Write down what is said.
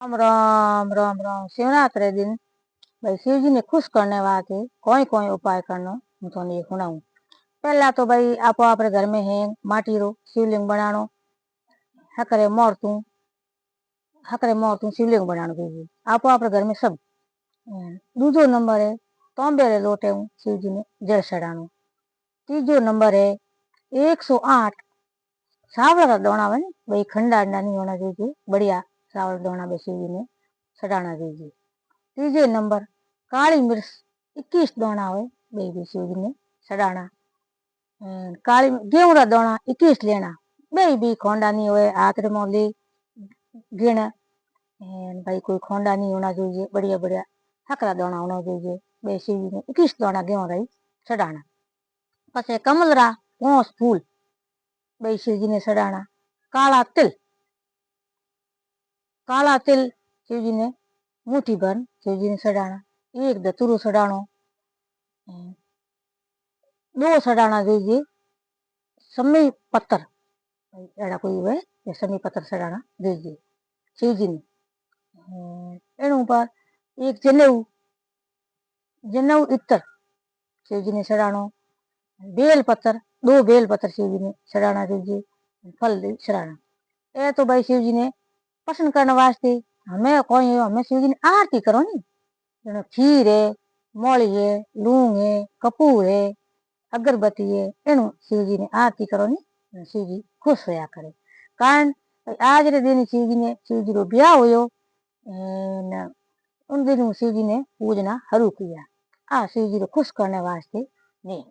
राम राम राम राम। शिवरात्रि दिन भाई शिव जी ने खुश करने वास्ते कोई कोई उपाय करना हूँ तो ये सुनाऊं। पहला तो भाई आप अपने घर में है माटी रो शिवलिंग बनानो, हकरे मोरतू शिवलिंग बनानो चाहिए आप अपने घर में सब। दूसरो नंबर है तांबे रे लोटे हूँ शिव जी ने जल चढ़ानो। तीजो नंबर है 108 सावला का दोना है भाई खंडा अंडा नहीं होना चाहिए, बढ़िया सावला दोना भाई शिव जी ने चढ़ाना चाहिए। तीजे नंबर काली मिर्च 21 दाना हो बे शिव जी ने चढ़ाना। काली गेहूं रा दाना 21 लेना, बे भी खोंडा नहीं होए हाथ रे मोली गिण। भाई कोई खोंडा नहीं होना चाहिए, बढ़िया बढ़िया हकरा दाना होना चाहिए। बे शिव जी ने 21 दाना गेहूं रही चढ़ाना। पछे कमल रा 5 फूल बे शिव जी ने चढ़ाना। काला तिल शिव जी ने मुठी भर शिव जी ने चढ़ाना। एक धतुरो चढ़ानो। 2 चढ़ाना दीजिए समी पत्थर, एड़ा कोई हुए ये समी पत्थर चढ़ाना दीजिए शिव जी ने। एनु पर एक जनेऊ जनेऊ इत्र शिव जी ने चढ़ानो। बेल पत्थर 2 बेल पत्थर शिव जी ने चढ़ाना दीजिए, फल दे चढ़ाना। ये तो भाई शिव जी ने पसंद करने वास्ते हमें कोई हमें शिव जी ने आरती करो नी। खीर है, मोली है, लूंग है, कपूर है, अगरबत्ती है, एनु शिव जी ने आरती करो नी शिव जी खुश होया करे। कारण आज रे दिन शिव जी रो ब्याह होयो, उन दिन शिव जी ने पूजना हरू किया। आ शिव जी रो खुश करने वास्ते नहीं।